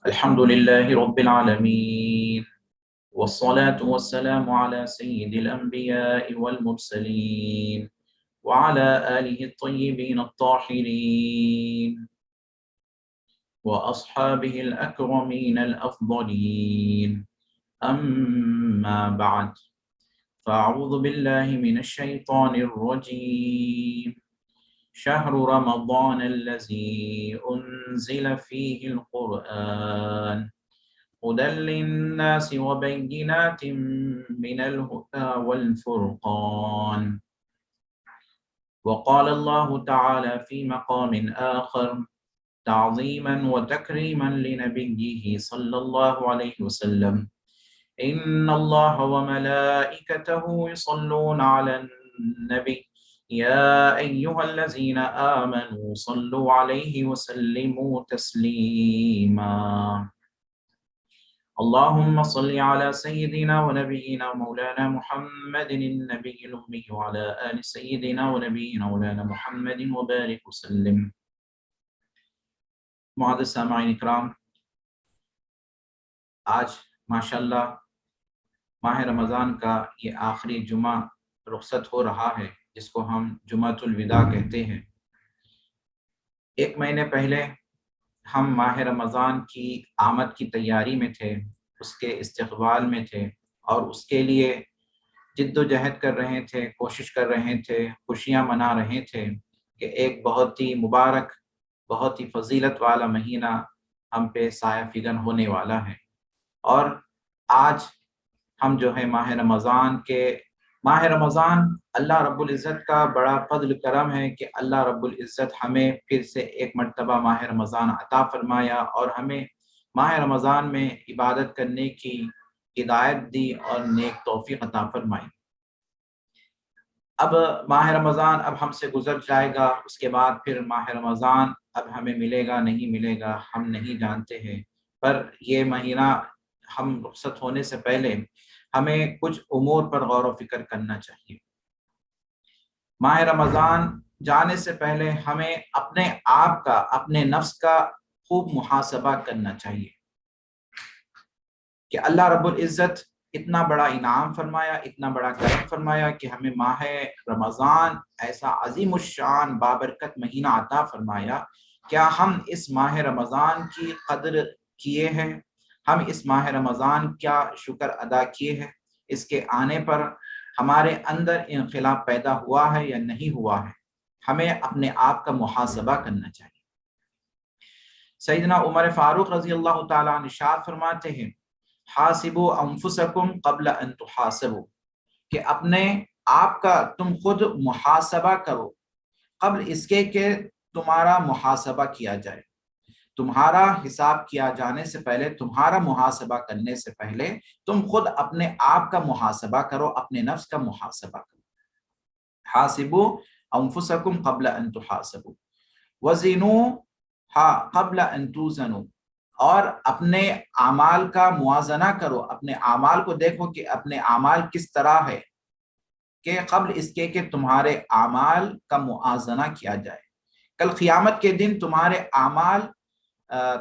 الحمد لله رب العالمين، والصلاة والسلام على سيد الأنبياء والمرسلين وعلى آله الطيبين الطاهرين وأصحابه الأكرمين الأفضلين. أما بعد، فأعوذ بالله من الشيطان الرجيم. شهر رمضان الذي أنزل فيه القرآن هدى للناس وبينات من الهدى والفرقان. وقال الله تعالى في مقام آخر تعظيما وتكريما لنبيه صلى الله عليه وسلم: إن الله وملائكته يصلون على النبي يا أيها الذين آمنوا صلوا عليه وسلموا تسليما. اللهم صل على سيدنا ونبينا مولانا محمد النبي الأمي وعلى آل سيدنا ونبينا مولانا محمد وبارك وسلم. معزز سامعین اکرام، آج ماشاءاللہ ماہ رمضان کا یہ آخری جمعہ رخصت ہو رہا ہے، جس کو ہم جمعۃ الوداع کہتے ہیں۔ ایک مہینے پہلے ہم ماہ رمضان کی آمد کی تیاری میں تھے، اس کے استقبال میں تھے، اور اس کے لیے جد و جہد کر رہے تھے، کوشش کر رہے تھے، خوشیاں منا رہے تھے کہ ایک بہت ہی مبارک، بہت ہی فضیلت والا مہینہ ہم پہ سایہ فگن ہونے والا ہے۔ اور آج ہم جو ہے ماہ رمضان اللہ رب العزت کا بڑا فضل کرم ہے کہ اللہ رب العزت ہمیں پھر سے ایک مرتبہ ماہ رمضان عطا فرمایا اور ہمیں ماہ رمضان میں عبادت کرنے کی ہدایت دی اور نیک توفیق عطا فرمائی۔ اب ماہ رمضان اب ہم سے گزر جائے گا، اس کے بعد پھر ماہ رمضان اب ہمیں ملے گا نہیں ملے گا ہم نہیں جانتے ہیں، پر یہ مہینہ ہم رخصت ہونے سے پہلے ہمیں کچھ امور پر غور و فکر کرنا چاہیے۔ ماہ رمضان جانے سے پہلے ہمیں اپنے آپ کا، اپنے نفس کا خوب محاسبہ کرنا چاہیے کہ اللہ رب العزت اتنا بڑا انعام فرمایا، اتنا بڑا کرم فرمایا کہ ہمیں ماہ رمضان ایسا عظیم الشان بابرکت مہینہ عطا فرمایا۔ کیا ہم اس ماہ رمضان کی قدر کیے ہیں؟ ہم اس ماہ رمضان کیا شکر ادا کیے ہیں؟ اس کے آنے پر ہمارے اندر انقلاب پیدا ہوا ہے یا نہیں ہوا ہے؟ ہمیں اپنے آپ کا محاسبہ کرنا چاہیے۔ سیدنا عمر فاروق رضی اللہ تعالیٰ عنہ ارشاد فرماتے ہیں: حاسبوا انفسکم قبل ان تحاسبوا، کہ اپنے آپ کا تم خود محاسبہ کرو قبل اس کے کہ تمہارا محاسبہ کیا جائے۔ تمہارا حساب کیا جانے سے پہلے، تمہارا محاسبہ کرنے سے پہلے تم خود اپنے آپ کا محاسبہ کرو، اپنے نفس کا محاسبہ کرو۔ حاسبوا انفسکم قبل ان تحاسبوا وزنوها قبل ان توزنوا، اور اپنے اعمال کا موازنہ کرو، اپنے اعمال کو دیکھو کہ اپنے اعمال کس طرح ہے، کہ قبل اس کے کہ تمہارے اعمال کا موازنہ کیا جائے۔ کل قیامت کے دن تمہارے اعمال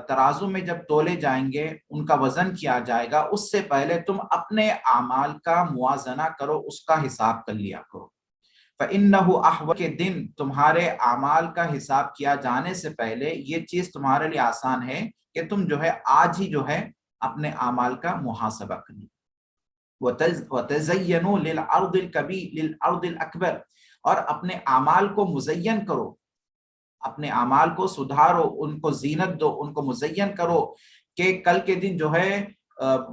ترازو میں جب تولے جائیں گے، ان کا وزن کیا جائے گا، اس سے پہلے تم اپنے اعمال کا موازنہ کرو، اس کا حساب کر لیا کرو۔ فَإِنَّهُ أَحْوَجُ، کے دن تمہارے اعمال کا حساب کیا جانے سے پہلے یہ چیز تمہارے لیے آسان ہے کہ تم جو ہے آج ہی جو ہے اپنے اعمال کا محاسبہ کرو۔ وَتَزَيَّنُوا لِلْعَرْضِ الْأَكْبَرِ، اور اپنے اعمال کو مزین کرو، اپنے اعمال کو سدھارو، ان کو زینت دو، ان کو مزین کرو کہ کل کے دن جو ہے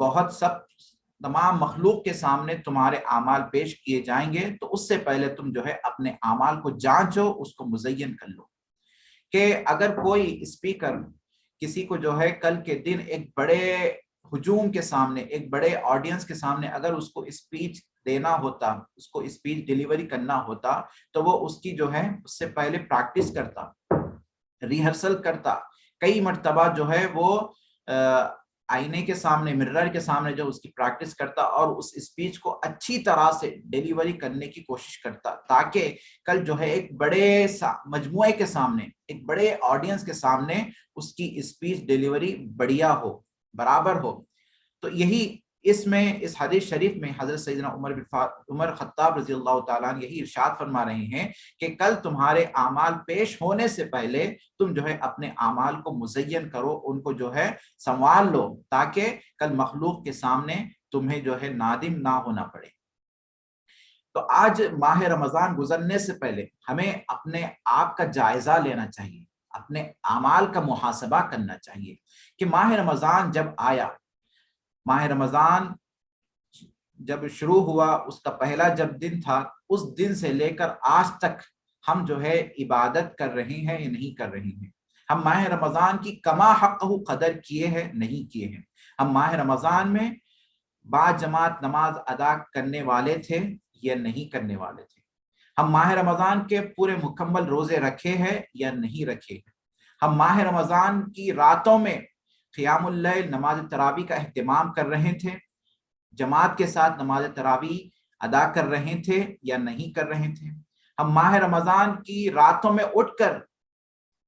بہت سب تمام مخلوق کے سامنے تمہارے اعمال پیش کیے جائیں گے، تو اس سے پہلے تم جو ہے اپنے اعمال کو جانچو، اس کو مزین کر لو۔ کہ اگر کوئی اسپیکر کسی کو جو ہے کل کے دن ایک بڑے ہجوم کے سامنے، ایک بڑے آڈینس کے سامنے اگر اس کو اسپیچ دینا ہوتا، اس کو اسپیچ ڈیلیوری کرنا ہوتا، تو وہ اس کی جو ہے اس سے پہلے پریکٹس کرتا، ریہرسل کرتا، کئی مرتبہ جو ہے وہ آئینے کے سامنے مرر کے سامنے جو اس کی پریکٹس کرتا اور اس اسپیچ کو اچھی طرح سے ڈیلیوری کرنے کی کوشش کرتا تاکہ کل جو ہے ایک بڑے مجموعے کے سامنے ایک بڑے آڈینس کے سامنے اس کی اسپیچ ڈیلیوری بڑھیا ہو برابر ہو. تو یہی اس حدیث شریف میں حضرت سیدنا عمر خطاب رضی اللہ تعالیٰ عنہ یہی ارشاد فرما رہے ہیں کہ کل تمہارے اعمال پیش ہونے سے پہلے تم جو ہے اپنے اعمال کو مزین کرو، ان کو جو ہے سنوار لو تاکہ کل مخلوق کے سامنے تمہیں جو ہے نادم نہ ہونا پڑے. تو آج ماہ رمضان گزرنے سے پہلے ہمیں اپنے آپ کا جائزہ لینا چاہیے، اپنے اعمال کا محاسبہ کرنا چاہیے کہ ماہ رمضان جب آیا، ماہ رمضان جب شروع ہوا، اس کا پہلا جب دن تھا، اس دن سے لے کر آج تک ہم جو ہے عبادت کر رہے ہیں یا نہیں کر رہے ہیں؟ ہم ماہ رمضان کی کما حق قدر کیے ہیں نہیں کیے ہیں؟ ہم ماہ رمضان میں با جماعت نماز ادا کرنے والے تھے یا نہیں کرنے والے تھے؟ ہم ماہ رمضان کے پورے مکمل روزے رکھے ہیں یا نہیں رکھے ہیں؟ ہم ماہ رمضان کی راتوں میں قیام اللیل نماز تراویح کا اہتمام کر رہے تھے، جماعت کے ساتھ نماز تراویح ادا کر رہے تھے یا نہیں کر رہے تھے؟ ہم ماہ رمضان کی راتوں میں اٹھ کر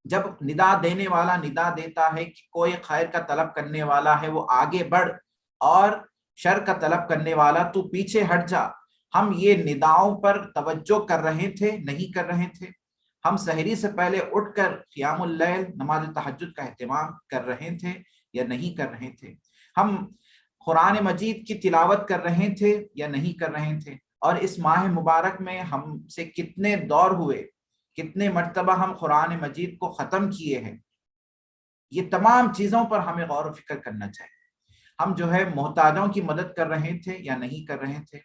جب ندا دینے والا ندا دیتا ہے کہ کوئی خیر کا طلب کرنے والا ہے وہ آگے بڑھ اور شر کا طلب کرنے والا تو پیچھے ہٹ جا، ہم یہ نداؤں پر توجہ کر رہے تھے نہیں کر رہے تھے؟ ہم سحری سے پہلے اٹھ کر قیام اللیل نماز تہجد کا اہتمام کر رہے تھے یا نہیں کر رہے تھے؟ ہم قرآن مجید کی تلاوت کر رہے تھے یا نہیں کر رہے تھے؟ اور اس ماہ مبارک میں ہم سے کتنے دور ہوئے، کتنے مرتبہ ہم قرآن مجید کو ختم کیے ہیں؟ یہ تمام چیزوں پر ہمیں غور و فکر کرنا چاہیے. ہم جو ہے محتاجوں کی مدد کر رہے تھے یا نہیں کر رہے تھے؟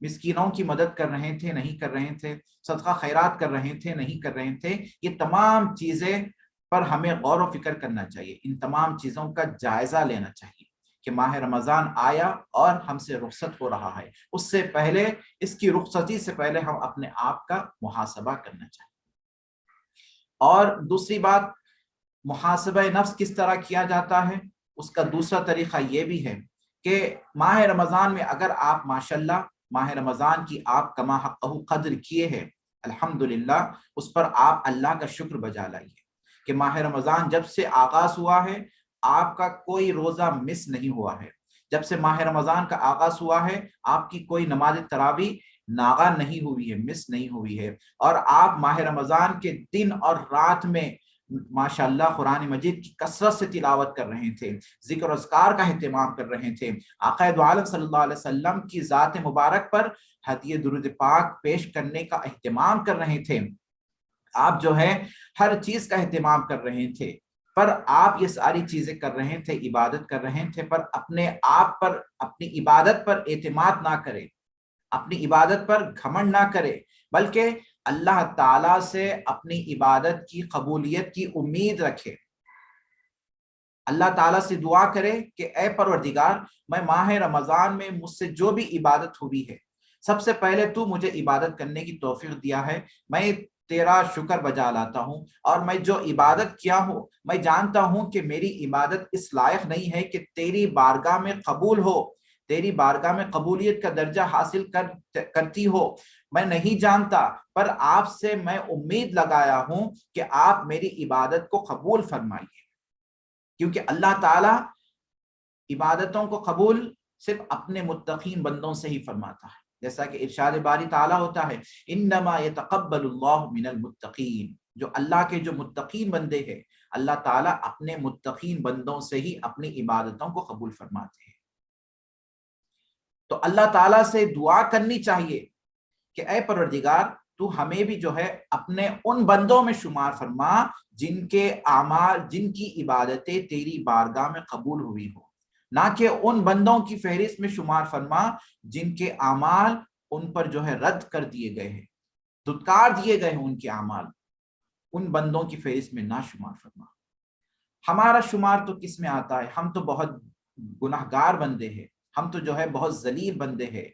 مسکینوں کی مدد کر رہے تھے نہیں کر رہے تھے؟ صدقہ خیرات کر رہے تھے نہیں کر رہے تھے؟ یہ تمام چیزیں پر ہمیں غور و فکر کرنا چاہیے، ان تمام چیزوں کا جائزہ لینا چاہیے کہ ماہ رمضان آیا اور ہم سے رخصت ہو رہا ہے، اس سے پہلے، اس کی رخصتی سے پہلے ہم اپنے آپ کا محاسبہ کرنا چاہیے. اور دوسری بات، محاسبہ نفس کس طرح کیا جاتا ہے؟ اس کا دوسرا طریقہ یہ بھی ہے کہ ماہ رمضان میں اگر آپ ماشاءاللہ ماہ رمضان کی آپ کما حق قدر کیے ہیں، الحمدللہ اس پر آپ اللہ کا شکر بجا لائیے کہ ماہ رمضان جب سے آغاز ہوا ہے آپ کا کوئی روزہ مس نہیں ہوا ہے. جب سے ماہ رمضان کا آغاز ہوا ہے آپ کی کوئی نماز تراویح ناغا نہیں ہوئی ہے، مس نہیں ہوئی ہے، اور آپ ماہ رمضان کے دن اور رات میں ماشاءاللہ قرآن مجید کی کثرت سے تلاوت کر رہے تھے، ذکر و اذکار کا اہتمام کر رہے تھے، آقا دو عالم صلی اللہ علیہ وسلم کی ذات مبارک پر ہدیہ درود پاک پیش کرنے کا اہتمام کر رہے تھے، آپ جو ہے ہر چیز کا اہتمام کر رہے تھے. پر آپ یہ ساری چیزیں کر رہے تھے، عبادت کر رہے تھے، پر اپنے آپ پر، اپنی عبادت پر اعتماد نہ کرے، اپنی عبادت پر گھمنڈ نہ کرے، بلکہ اللہ تعالیٰ سے اپنی عبادت کی قبولیت کی امید رکھے. اللہ تعالیٰ سے دعا کرے کہ اے پروردگار، میں ماہ رمضان میں مجھ سے جو بھی عبادت ہوئی ہے، سب سے پہلے تو مجھے عبادت کرنے کی توفیق دیا ہے، میں تیرا شکر بجا لاتا ہوں، اور میں جو عبادت کیا ہوں میں جانتا ہوں کہ میری عبادت اس لائق نہیں ہے کہ تیری بارگاہ میں قبول ہو، تیری بارگاہ میں قبولیت کا درجہ حاصل کرتی ہو، میں نہیں جانتا، پر آپ سے میں امید لگایا ہوں کہ آپ میری عبادت کو قبول فرمائیے. کیونکہ اللہ تعالیٰ عبادتوں کو قبول صرف اپنے متقین بندوں سے ہی فرماتا ہے، جیسا کہ ارشاد باری تعالیٰ ہوتا ہے انما یتقبل اللہ من المتقین، جو اللہ کے جو متقین بندے ہیں اللہ تعالیٰ اپنے متقین بندوں سے ہی اپنی عبادتوں کو قبول فرماتے ہیں. تو اللہ تعالیٰ سے دعا کرنی چاہیے کہ اے پروردگار تو ہمیں بھی جو ہے اپنے ان بندوں میں شمار فرما جن کے اعمال، جن کی عبادتیں تیری بارگاہ میں قبول ہوئی ہو، نہ کہ ان بندوں کی فہرست میں شمار فرما جن کے اعمال ان پر جو ہے رد کر دیے گئے ہیں، دھتکار دیے گئے ہیں ان کے اعمال، ان بندوں کی فہرست میں نہ شمار فرما. ہمارا شمار تو کس میں آتا ہے؟ ہم تو بہت گناہگار بندے ہیں، ہم تو جو ہے بہت ذلیل بندے ہیں.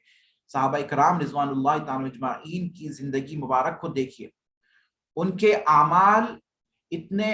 صحابہ کرام رضوان اللہ تعالی اجمعین کی زندگی مبارک کو دیکھیے، ان کے اعمال اتنے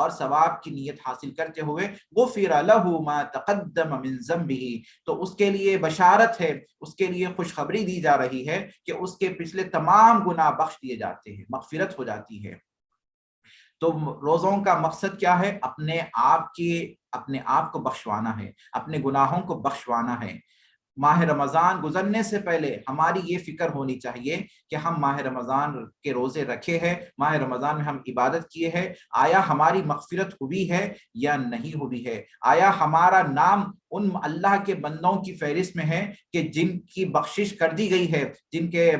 اور ثواب کی نیت حاصل کرتے ہوئے غفر لہ ما تقدم من ذنبہ، تو اس کے لیے بشارت ہے، اس کے لیے خوشخبری دی جا رہی ہے کہ اس کے پچھلے تمام گناہ بخش دیے جاتے ہیں، مغفرت ہو جاتی ہے۔ تو روزوں کا مقصد کیا ہے؟ اپنے آپ کو بخشوانا ہے، اپنے گناہوں کو بخشوانا ہے۔ ماہ رمضان گزرنے سے پہلے ہماری یہ فکر ہونی چاہیے کہ ہم ماہ رمضان کے روزے رکھے ہیں، ماہ رمضان میں ہم عبادت کیے ہیں، آیا ہماری مغفرت ہوئی ہے یا نہیں ہوئی ہے؟ آیا ہمارا نام ان اللہ کے بندوں کی فہرست میں ہے کہ جن کی بخشش کر دی گئی ہے، جن کے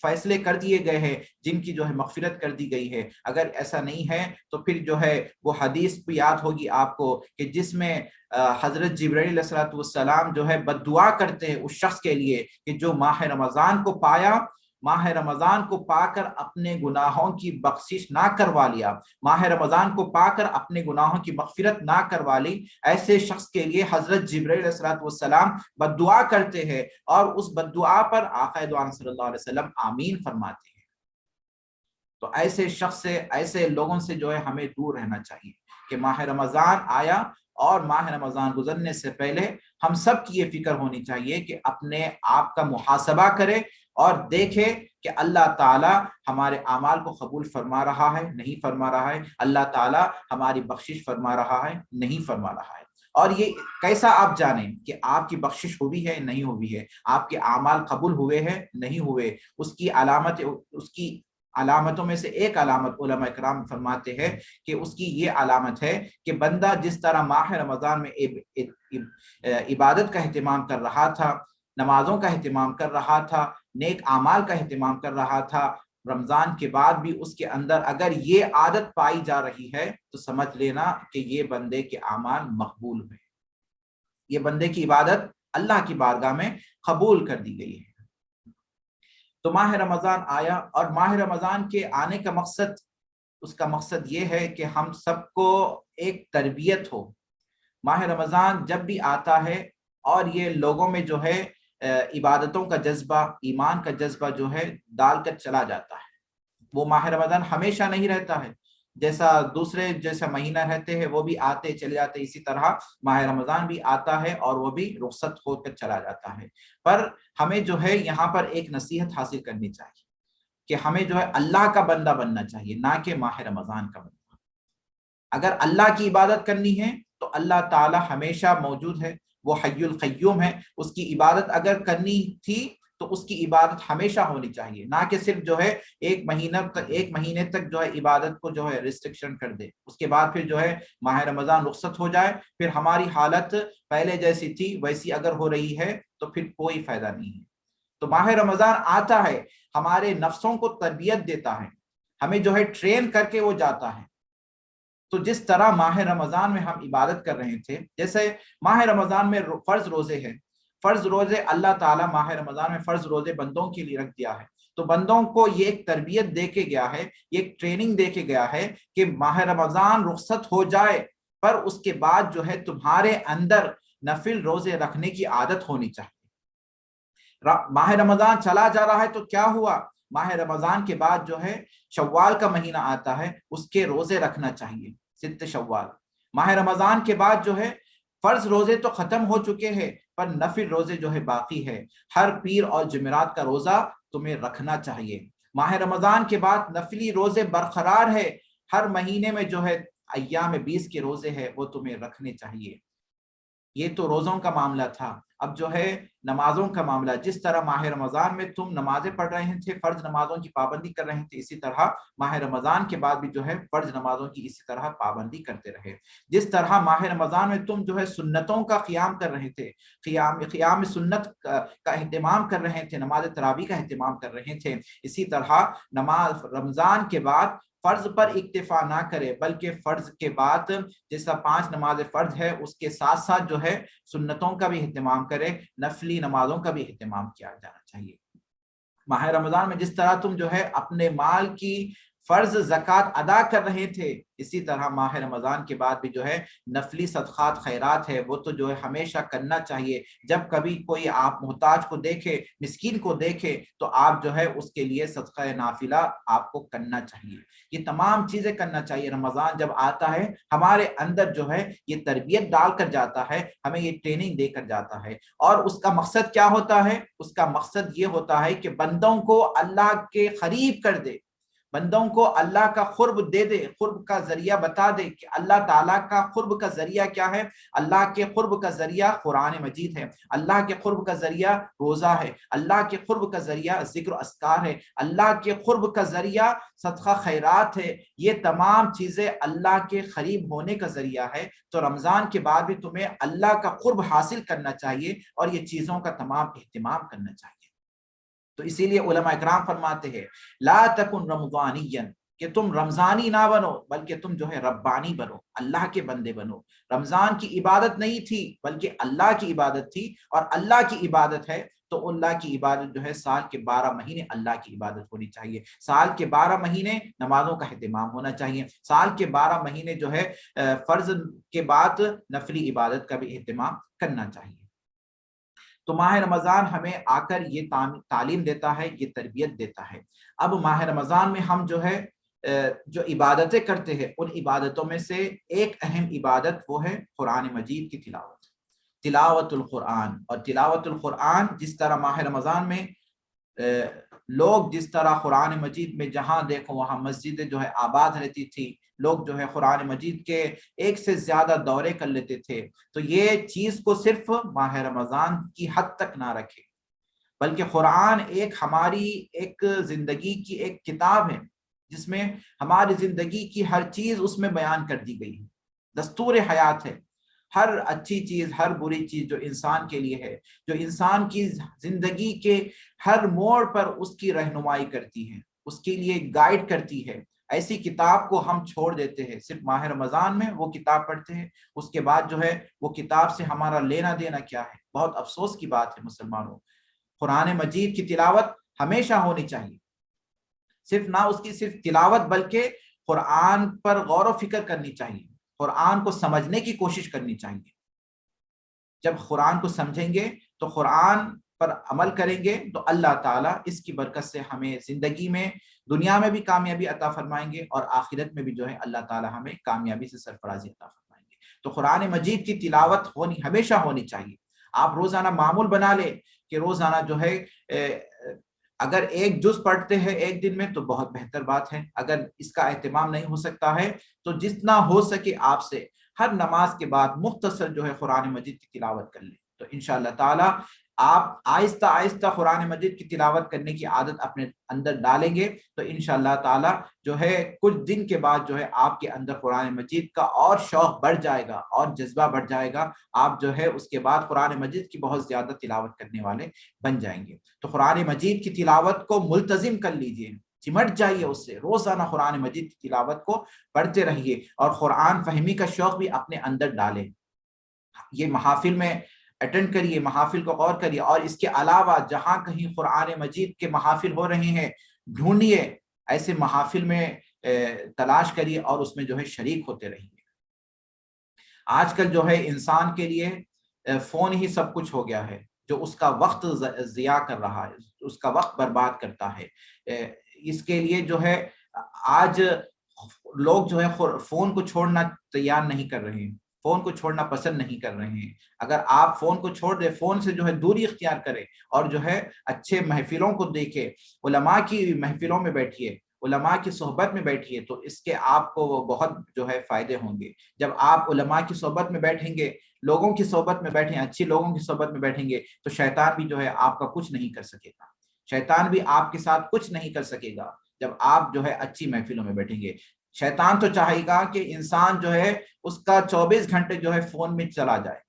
فیصلے کر دیے گئے ہیں، جن کی جو ہے مغفرت کر دی گئی ہے؟ اگر ایسا نہیں ہے تو پھر جو ہے وہ حدیث بھی یاد ہوگی آپ کو کہ جس میں حضرت جبرائیل علیہ الصلوۃ والسلام جو ہے بد دعا کرتے ہیں اس شخص کے لیے کہ جو ماہ رمضان کو پایا، ماہ رمضان کو پا کر اپنے گناہوں کی بخشش نہ کروا لیا، ماہ رمضان کو پا کر اپنے گناہوں کی مغفرت نہ کروا لی، ایسے شخص کے لیے حضرت جبرائیل علیہ الصلوۃ والسلام بد دعا کرتے ہیں اور اس بد دعا پر آقا دو عالم صلی اللہ علیہ وسلم آمین فرماتے ہیں۔ تو ایسے شخص سے، ایسے لوگوں سے جو ہے ہمیں دور رہنا چاہیے کہ ماہ رمضان آیا اور ماہ رمضان گزرنے سے پہلے ہم سب کی یہ فکر ہونی چاہیے کہ اپنے آپ کا محاسبہ کرے اور دیکھے کہ اللہ تعالی ہمارے اعمال کو قبول فرما رہا ہے نہیں فرما رہا ہے، اللہ تعالی ہماری بخشش فرما رہا ہے نہیں فرما رہا ہے۔ اور یہ کیسا آپ جانیں کہ آپ کی بخشش ہوئی ہے نہیں ہوئی ہے، آپ کے اعمال قبول ہوئے ہیں نہیں ہوئے؟ اس کی علامتوں میں سے ایک علامت علماء کرام فرماتے ہیں کہ اس کی یہ علامت ہے کہ بندہ جس طرح ماہ رمضان میں عبادت کا اہتمام کر رہا تھا، نمازوں کا اہتمام کر رہا تھا، نیک اعمال کا اہتمام کر رہا تھا، رمضان کے بعد بھی اس کے اندر اگر یہ عادت پائی جا رہی ہے تو سمجھ لینا کہ یہ بندے کے اعمال مقبول ہوئے، یہ بندے کی عبادت اللہ کی بارگاہ میں قبول کر دی گئی ہے۔ تو ماہ رمضان آیا اور ماہ رمضان کے آنے کا مقصد، اس کا مقصد یہ ہے کہ ہم سب کو ایک تربیت ہو۔ ماہ رمضان جب بھی آتا ہے اور یہ لوگوں میں جو ہے عبادتوں کا جذبہ، ایمان کا جذبہ جو ہے ڈال کر چلا جاتا ہے۔ وہ ماہ رمضان ہمیشہ نہیں رہتا ہے، جیسا دوسرے جیسا مہینہ رہتے ہیں وہ بھی آتے چلے جاتے، اسی طرح ماہ رمضان بھی آتا ہے اور وہ بھی رخصت ہو کر چلا جاتا ہے۔ پر ہمیں جو ہے یہاں پر ایک نصیحت حاصل کرنی چاہیے کہ ہمیں جو ہے اللہ کا بندہ بننا چاہیے، نہ کہ ماہ رمضان کا بندہ۔ اگر اللہ کی عبادت کرنی ہے تو اللہ تعالی ہمیشہ موجود ہے، وہ حی القیوم ہے، اس کی عبادت اگر کرنی تھی تو اس کی عبادت ہمیشہ ہونی چاہیے، نہ کہ صرف جو ہے ایک مہینے تک جو ہے عبادت کو جو ہے ریسٹرکشن کر دے، اس کے بعد پھر جو ہے ماہ رمضان رخصت ہو جائے، پھر ہماری حالت پہلے جیسی تھی ویسی اگر ہو رہی ہے تو پھر کوئی فائدہ نہیں ہے۔ تو ماہ رمضان آتا ہے، ہمارے نفسوں کو تربیت دیتا ہے، ہمیں جو ہے ٹرین کر کے وہ جاتا ہے۔ تو جس طرح ماہ رمضان میں ہم عبادت کر رہے تھے، جیسے ماہ رمضان میں فرض روزے ہیں، فرض روزے اللہ تعالیٰ ماہ رمضان میں فرض روزے بندوں کے لیے رکھ دیا ہے، تو بندوں کو یہ ایک تربیت دے کے گیا ہے، یہ ایک ٹریننگ دے کے گیا ہے کہ ماہ رمضان رخصت ہو جائے پر اس کے بعد جو ہے تمہارے اندر نفل روزے رکھنے کی عادت ہونی چاہیے۔ ماہ رمضان چلا جا رہا ہے تو کیا ہوا؟ ماہ رمضان کے بعد جو ہے شوال کا مہینہ آتا ہے، اس کے روزے رکھنا چاہیے، ست شوال۔ ماہ رمضان کے بعد جو ہے فرض روزے تو ختم ہو چکے ہیں پر نفل روزے جو ہے باقی ہے، ہر پیر اور جمعرات کا روزہ تمہیں رکھنا چاہیے۔ ماہ رمضان کے بعد نفلی روزے برقرار ہے، ہر مہینے میں جو ہے ایام 20 کے روزے ہیں وہ تمہیں رکھنے چاہیے۔ یہ تو روزوں کا معاملہ تھا، اب جو ہے نمازوں کا معاملہ۔ جس طرح ماہ رمضان میں تم نمازیں پڑھ رہے تھے، فرض نمازوں کی پابندی کر رہے تھے، اسی طرح ماہ رمضان کے بعد بھی جو ہے فرض نمازوں کی اسی طرح پابندی کرتے رہے۔ جس طرح ماہ رمضان میں تم جو ہے سنتوں کا قیام کر رہے تھے، قیام سنت کا اہتمام کر رہے تھے، نماز تراویح کا اہتمام کر رہے تھے، اسی طرح نماز رمضان کے بعد فرض پر اکتفا نہ کرے بلکہ فرض کے بعد جیسا 5 نماز فرض ہے اس کے ساتھ ساتھ جو ہے سنتوں کا بھی اہتمام کرے، نفلی نمازوں کا بھی اہتمام کیا جانا چاہیے۔ ماہ رمضان میں جس طرح تم جو ہے اپنے مال کی فرض زکوٰۃ ادا کر رہے تھے، اسی طرح ماہ رمضان کے بعد بھی جو ہے نفلی صدقات خیرات ہے وہ تو جو ہے ہمیشہ کرنا چاہیے۔ جب کبھی کوئی آپ محتاج کو دیکھے، مسکین کو دیکھے، تو آپ جو ہے اس کے لیے صدقہ نافلہ آپ کو کرنا چاہیے۔ یہ تمام چیزیں کرنا چاہیے۔ رمضان جب آتا ہے ہمارے اندر جو ہے یہ تربیت ڈال کر جاتا ہے، ہمیں یہ ٹریننگ دے کر جاتا ہے، اور اس کا مقصد کیا ہوتا ہے؟ اس کا مقصد یہ ہوتا ہے کہ بندوں کو اللہ کے قریب کر دے، بندوں کو اللہ کا قرب دے دے، قرب کا ذریعہ بتا دے کہ اللہ تعالیٰ کا قرب کا ذریعہ کیا ہے۔ اللہ کے قرب کا ذریعہ قرآن مجید ہے، اللہ کے قرب کا ذریعہ روزہ ہے، اللہ کے قرب کا ذریعہ ذکر و اذکار ہے، اللہ کے قرب کا ذریعہ صدقہ خیرات ہے۔ یہ تمام چیزیں اللہ کے قریب ہونے کا ذریعہ ہے۔ تو رمضان کے بعد بھی تمہیں اللہ کا قرب حاصل کرنا چاہیے اور یہ چیزوں کا تمام اہتمام کرنا چاہیے۔ تو اسی لیے علماء اکرام فرماتے ہیں لا تکن رمضانیا، کہ تم رمضانی نہ بنو بلکہ تم جو ہے ربانی بنو، اللہ کے بندے بنو۔ رمضان کی عبادت نہیں تھی بلکہ اللہ کی عبادت تھی، اور اللہ کی عبادت ہے تو اللہ کی عبادت جو ہے سال کے 12 مہینے اللہ کی عبادت ہونی چاہیے، سال کے 12 مہینے نمازوں کا اہتمام ہونا چاہیے، سال کے 12 مہینے جو ہے فرض کے بعد نفلی عبادت کا بھی اہتمام کرنا چاہیے۔ تو ماہ رمضان ہمیں آ کر یہ تعلیم دیتا ہے، یہ تربیت دیتا ہے۔ اب ماہ رمضان میں ہم جو ہے جو عبادتیں کرتے ہیں، ان عبادتوں میں سے ایک اہم عبادت وہ ہے قرآن مجید کی تلاوت، تلاوت القرآن۔ اور تلاوت القرآن جس طرح ماہ رمضان میں لوگ جس طرح قرآن مجید میں جہاں دیکھو وہاں مسجدیں جو ہے آباد رہتی تھی، لوگ جو ہے قرآن مجید کے ایک سے زیادہ دورے کر لیتے تھے، تو یہ چیز کو صرف ماہ رمضان کی حد تک نہ رکھے، بلکہ قرآن ایک ہماری ایک زندگی کی ایک کتاب ہے جس میں ہماری زندگی کی ہر چیز اس میں بیان کر دی گئی ہے، دستور حیات ہے۔ ہر اچھی چیز، ہر بری چیز جو انسان کے لیے ہے، جو انسان کی زندگی کے ہر موڑ پر اس کی رہنمائی کرتی ہے، اس کے لیے گائیڈ کرتی ہے، ایسی کتاب کو ہم چھوڑ دیتے ہیں، صرف ماہ رمضان میں وہ کتاب پڑھتے ہیں، اس کے بعد جو ہے وہ کتاب سے ہمارا لینا دینا کیا ہے۔ بہت افسوس کی بات ہے مسلمانوں، قرآن مجید کی تلاوت ہمیشہ ہونی چاہیے، صرف نہ اس کی صرف تلاوت بلکہ قرآن پر غور و فکر کرنی چاہیے، قرآن کو سمجھنے کی کوشش کرنی چاہیے۔ جب قرآن کو سمجھیں گے تو قرآن پر عمل کریں گے تو اللہ تعالیٰ اس کی برکت سے ہمیں زندگی میں دنیا میں بھی کامیابی عطا فرمائیں گے، اور آخرت میں بھی جو ہے اللہ تعالیٰ ہمیں کامیابی سے سرفرازی عطا فرمائیں گے۔ تو قرآن مجید کی تلاوت ہمیشہ ہونی چاہیے۔ آپ روزانہ معمول بنا لیں کہ روزانہ جو ہے اگر ایک جز پڑھتے ہیں ایک دن میں تو بہت بہتر بات ہے، اگر اس کا اہتمام نہیں ہو سکتا ہے تو جتنا ہو سکے آپ سے ہر نماز کے بعد مختصر جو ہے قرآن مجید کی تلاوت کر لیں، تو انشاءاللہ تعالی آپ آہستہ آہستہ قرآن مجید کی تلاوت کرنے کی عادت اپنے اندر ڈالیں گے، تو انشاءاللہ تعالی جو ہے کچھ دن کے بعد جو ہے آپ کے اندر قرآن مجید کا اور شوق بڑھ جائے گا اور جذبہ بڑھ جائے گا، آپ جو ہے اس کے بعد قرآن مجید کی بہت زیادہ تلاوت کرنے والے بن جائیں گے۔ تو قرآن مجید کی تلاوت کو ملتزم کر لیجئے، چمٹ جائیے اس سے، روزانہ قرآن مجید کی تلاوت کو پڑھتے رہیے اور قرآن فہمی کا شوق بھی اپنے اندر ڈالیں۔ یہ محافل میں اٹینڈ کریے، محافل کو غور کریے، اور اس کے علاوہ جہاں کہیں قرآن مجید کے محافل ہو رہے ہیں ڈھونڈیے، ایسے محافل میں تلاش کریے اور اس میں جو ہے شریک ہوتے رہیے۔ آج کل جو ہے انسان کے لیے فون ہی سب کچھ ہو گیا ہے، جو اس کا وقت ضیاع کر رہا ہے، اس کا وقت برباد کرتا ہے۔ اس کے لیے جو ہے آج لوگ جو ہے فون کو چھوڑنا تیار نہیں کر رہے ہیں، فون کو چھوڑنا پسند نہیں کر رہے ہیں۔ اگر آپ فون کو چھوڑ دیں، فون سے جو ہے دوری اختیار کریں اور جو ہے اچھے محفلوں کو دیکھیں، علماء کی محفلوں میں بیٹھیے، علماء کی صحبت میں بیٹھیے، تو اس کے آپ کو بہت جو ہے فائدے ہوں گے۔ جب آپ علماء کی صحبت میں بیٹھیں گے، لوگوں کی صحبت میں بیٹھیں، اچھی لوگوں کی صحبت میں بیٹھیں گے، تو شیطان بھی جو ہے آپ کا کچھ نہیں کر سکے گا، شیطان بھی آپ کے ساتھ کچھ نہیں کر سکے گا جب آپ جو ہے اچھی محفلوں میں بیٹھیں گے۔ شیطان تو چاہے گا کہ انسان جو ہے اس کا 24 گھنٹے جو ہے فون میں چلا جائے،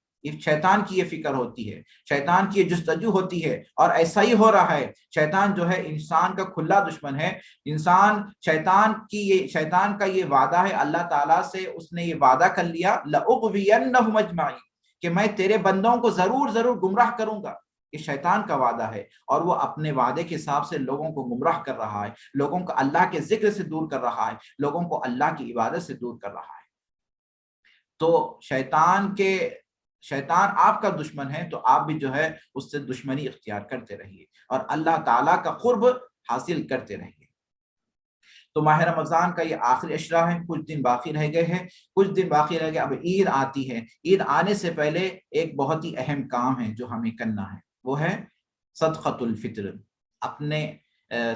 شیطان کی یہ فکر ہوتی ہے، شیطان کی یہ جستجو ہوتی ہے، اور ایسا ہی ہو رہا ہے۔ شیطان جو ہے انسان کا کھلا دشمن ہے۔ شیطان کا یہ وعدہ ہے اللہ تعالیٰ سے، اس نے یہ وعدہ کر لیا لَأُغْوِيَنَّهُمْ أَجْمَعِينَ، کہ میں تیرے بندوں کو ضرور گمراہ کروں گا، یہ شیطان کا وعدہ ہے، اور وہ اپنے وعدے کے حساب سے لوگوں کو گمراہ کر رہا ہے، لوگوں کو اللہ کے ذکر سے دور کر رہا ہے، لوگوں کو اللہ کی عبادت سے دور کر رہا ہے۔ تو شیطان آپ کا دشمن ہے، تو آپ بھی جو ہے اس سے دشمنی اختیار کرتے رہیے اور اللہ تعالیٰ کا قرب حاصل کرتے رہیے۔ تو ماہ رمضان کا یہ آخری عشرہ ہے، کچھ دن باقی رہ گئے ہیں، کچھ دن باقی رہ گئے، اب عید آتی ہے۔ عید آنے سے پہلے ایک بہت ہی اہم کام ہے جو ہمیں کرنا ہے، وہ ہے صدقۃ الفطر، اپنے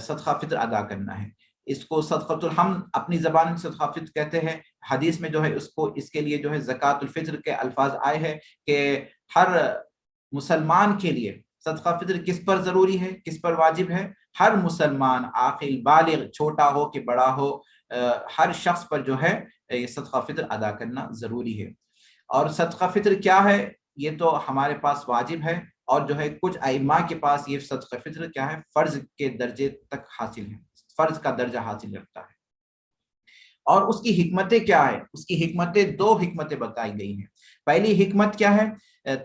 صدقہ فطر ادا کرنا ہے۔ اس کو صدقۃ ہم اپنی زبان میں صدقہ فطر کہتے ہیں، حدیث میں جو ہے اس کے لیے جو ہے زکوٰۃ الفطر کے الفاظ آئے ہیں کہ ہر مسلمان کے لیے صدقہ فطر کس پر ضروری ہے، کس پر واجب ہے؟ ہر مسلمان عاقل بالغ، چھوٹا ہو کہ بڑا ہو، ہر شخص پر جو ہے یہ صدقہ فطر ادا کرنا ضروری ہے۔ اور صدقہ فطر کیا ہے، یہ تو ہمارے پاس واجب ہے، اور جو ہے کچھ ائمہ کے پاس یہ صدقہ فطر کیا ہے، فرض کے درجے تک حاصل ہے، فرض کا درجہ حاصل رکھتا ہے۔ اور اس کی حکمتیں کیا ہے؟ اس کی حکمتیں، دو حکمتیں بتائی گئی ہیں۔ پہلی حکمت کیا ہے؟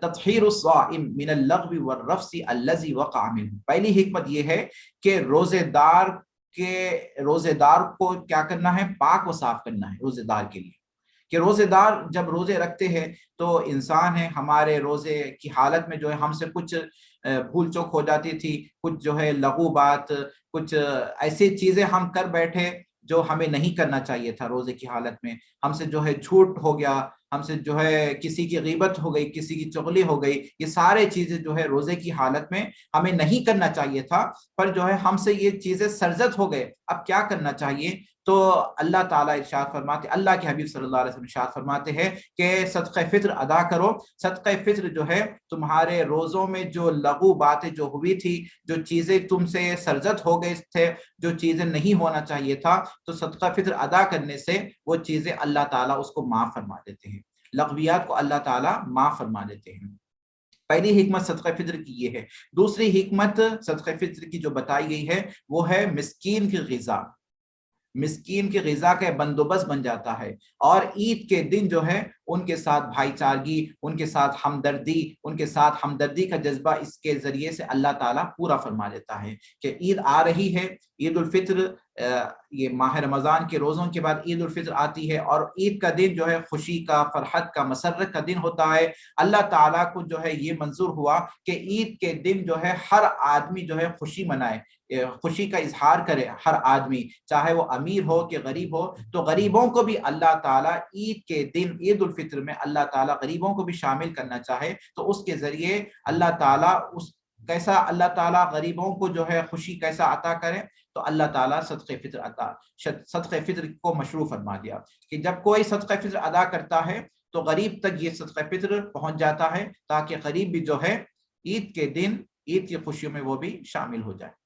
تطہیر الصائم من اللغو والرفث الذي وقع منه۔ پہلی حکمت یہ ہے کہ روزے دار کو کیا کرنا ہے؟ پاک و صاف کرنا ہے روزے دار کے لیے، کہ روزے دار جب روزے رکھتے ہیں تو انسان ہے، ہمارے روزے کی حالت میں جو ہے ہم سے کچھ بھول چوک ہو جاتی تھی، کچھ جو ہے لغو بات، کچھ ایسی چیزیں ہم کر بیٹھے جو ہمیں نہیں کرنا چاہیے تھا روزے کی حالت میں، ہم سے جو ہے جھوٹ ہو گیا، ہم سے جو ہے کسی کی غیبت ہو گئی، کسی کی چغلی ہو گئی، یہ سارے چیزیں جو ہے روزے کی حالت میں ہمیں نہیں کرنا چاہیے تھا، پر جو ہے ہم سے یہ چیزیں سرزد ہو گئے۔ اب کیا کرنا چاہیے؟ تو اللہ تعالیٰ ارشاد فرماتے، اللہ کے حبیب صلی اللہ علیہ وسلم ارشاد فرماتے ہیں کہ صدقہ فطر ادا کرو۔ صدقہ فطر جو ہے تمہارے روزوں میں جو لغو باتیں جو ہوئی تھی، جو چیزیں تم سے سرزد ہو گئے تھے، جو چیزیں نہیں ہونا چاہیے تھا، تو صدقہ فطر ادا کرنے سے وہ چیزیں اللہ تعالیٰ اس کو معاف فرما دیتے ہیں، لغویات کو اللہ تعالیٰ معاف فرما دیتے ہیں۔ پہلی حکمت صدقہ فطر کی یہ ہے۔ دوسری حکمت صدقہ فطر کی جو بتائی گئی ہے وہ ہے مسکین کی غذا، مسکین کی غذا کا بندوبست بن جاتا ہے، اور عید کے دن جو ہے ان کے ساتھ بھائی چارگی، ان کے ساتھ ہمدردی کا جذبہ اس کے ذریعے سے اللہ تعالیٰ پورا فرما لیتا ہے کہ عید آ رہی ہے، عید الفطر، یہ ماہ رمضان کے روزوں کے بعد عید الفطر آتی ہے، اور عید کا دن جو ہے خوشی کا، فرحت کا، مسرت کا دن ہوتا ہے۔ اللہ تعالیٰ کو جو ہے یہ منظور ہوا کہ عید کے دن جو ہے ہر آدمی جو ہے خوشی منائے، خوشی کا اظہار کرے، ہر آدمی چاہے وہ امیر ہو کہ غریب ہو، تو غریبوں کو بھی اللہ تعالیٰ عید کے دن، عید الفطر میں اللہ تعالیٰ غریبوں کو بھی شامل کرنا چاہے تو اس کے ذریعے اللہ تعالیٰ کیسا اللہ تعالیٰ غریبوں کو جو ہے خوشی کیسا عطا کرے، تو اللہ تعالیٰ صدقہ فطر کو مشروع فرما دیا کہ جب کوئی صدقہ فطر ادا کرتا ہے تو غریب تک یہ صدقہ فطر پہنچ جاتا ہے، تاکہ غریب بھی جو ہے عید کے دن، عید کی خوشیوں میں وہ بھی شامل ہو جائے۔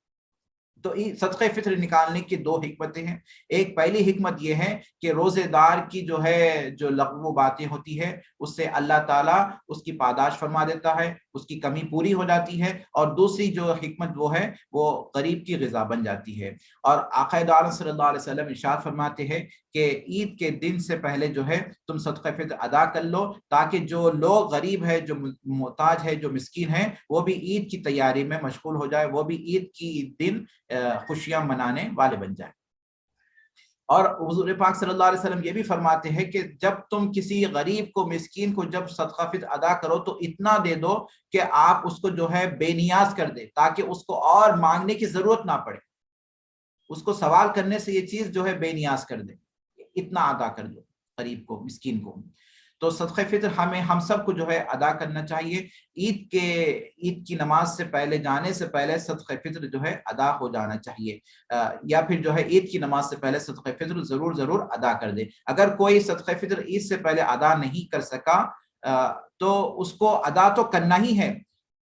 تو صدقہ فطر نکالنے کی دو حکمتیں ہیں۔ ایک پہلی حکمت یہ ہے کہ روزے دار کی جو ہے جو لغو باتیں ہوتی ہے اس سے اللہ تعالیٰ اس کی پاداش فرما دیتا ہے، اس کی کمی پوری ہو جاتی ہے، اور دوسری جو حکمت وہ ہے وہ غریب کی غذا بن جاتی ہے۔ اور آقا عالم صلی اللہ علیہ وسلم ارشاد فرماتے ہیں کہ عید کے دن سے پہلے جو ہے تم صدقہ فطر ادا کر لو، تاکہ جو لوگ غریب ہے، جو محتاج ہے، جو مسکین ہے، وہ بھی عید کی تیاری میں مشغول ہو جائے، وہ بھی عید کی دن خوشیاں منانے والے بن جائیں۔ اور حضور پاک صلی اللہ علیہ وسلم یہ بھی فرماتے ہیں کہ جب تم کسی غریب کو، مسکین کو جب صدقہ فطر ادا کرو تو اتنا دے دو کہ آپ اس کو جو ہے بے نیاز کر دے، تاکہ اس کو اور مانگنے کی ضرورت نہ پڑے، اس کو سوال کرنے سے یہ چیز جو ہے بے نیاز کر دے، اتنا ادا کر دو غریب کو، مسکین کو۔ تو صدقہ فطر ہم سب کو جو ہے ادا کرنا چاہیے۔ عید کی نماز سے پہلے، جانے سے پہلے صدقہ فطر جو ہے ادا ہو جانا چاہیے، یا پھر جو ہے عید کی نماز سے پہلے صدقہ فطر ضرور ادا کر دے۔ اگر کوئی صدقہ فطر عید سے پہلے ادا نہیں کر سکا تو اس کو ادا تو کرنا ہی ہے۔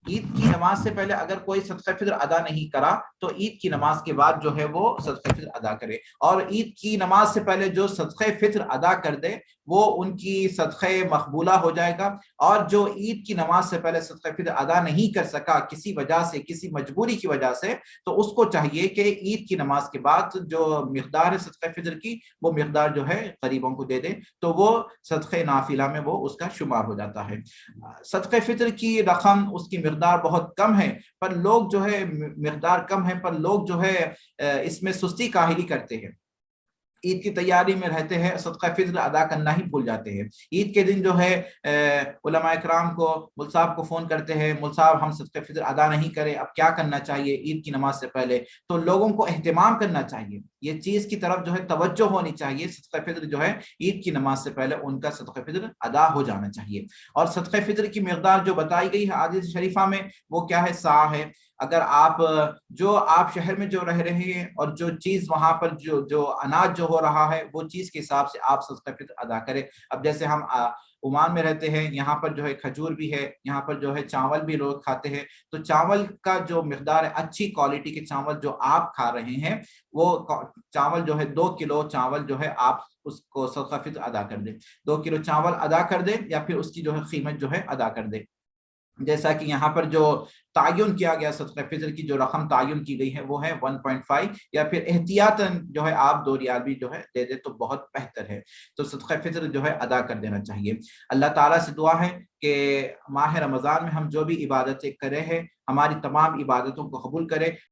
عید کی نماز سے پہلے اگر کوئی صدقہ فطر ادا نہیں کرا تو عید کی نماز کے بعد جو ہے وہ صدقہ فطر ادا کرے، اور عید کی نماز سے پہلے جو صدقہ فطر ادا کر دے وہ ان کی صدقہ مقبولہ ہو جائے گا، اور جو عید کی نماز سے پہلے صدقہ فطر ادا نہیں کر سکا کسی وجہ سے، کسی مجبوری کی وجہ سے، تو اس کو چاہیے کہ عید کی نماز کے بعد جو مقدار ہے صدقہ فطر کی، وہ مقدار جو ہے غریبوں کو دے دے، تو وہ صدقہ نافلہ میں وہ اس کا شمار ہو جاتا ہے۔ صدقہ فطر کی رقم، اس کی مقدار بہت کم ہے پر لوگ جو ہے مقدار کم ہے پر لوگ جو ہے اس میں سستی کاہلی کرتے ہیں، عید کی تیاری میں رہتے ہیں، صدقہ فطر ادا کرنا ہی بھول جاتے ہیں۔ عید کے دن جو ہے علماء اکرام کو، مل صاحب کو فون کرتے ہیں، مل صاحب ہم صدقہ فطر ادا نہیں کریں، اب کیا کرنا چاہیے عید کی نماز سے پہلے؟ تو لوگوں کو اہتمام کرنا چاہیے، یہ چیز کی طرف جو ہے توجہ ہونی چاہیے، صدقہ فطر جو ہے عید کی نماز سے پہلے ان کا صدقہ فطر ادا ہو جانا چاہیے۔ اور صدقہ فطر کی مقدار جو بتائی گئی ہے حدیث شریفہ میں وہ کیا ہے؟ سا ہے۔ اگر آپ شہر میں جو رہ رہے ہیں اور جو چیز وہاں پر جو اناج جو ہو رہا ہے وہ چیز کے حساب سے آپ صدقہ فطر ادا کریں۔ اب جیسے ہم عمان میں رہتے ہیں، یہاں پر جو ہے کھجور بھی ہے، یہاں پر جو ہے چاول بھی لوگ کھاتے ہیں، تو چاول کا جو مقدار ہے، اچھی کوالٹی کے چاول جو آپ کھا رہے ہیں وہ چاول جو ہے 2 کلو چاول جو ہے آپ اس کو صدقہ فطر ادا کر دیں، 2 کلو چاول ادا کر دیں یا پھر اس کی جو ہے قیمت جو ہے ادا کر دیں۔ جیسا کہ یہاں پر جو تعین کیا گیا صدقہ فطر کی جو رقم تعین کی گئی ہے وہ ہے 1.5، یا پھر احتیاطاً جو ہے آپ 2 ریال بھی جو ہے دے دے تو بہت بہتر ہے۔ تو صدقہ فطر جو ہے ادا کر دینا چاہیے۔ اللہ تعالیٰ سے دعا ہے کہ ماہ رمضان میں ہم جو بھی عبادتیں کرے ہیں ہماری تمام عبادتوں کو قبول کرے۔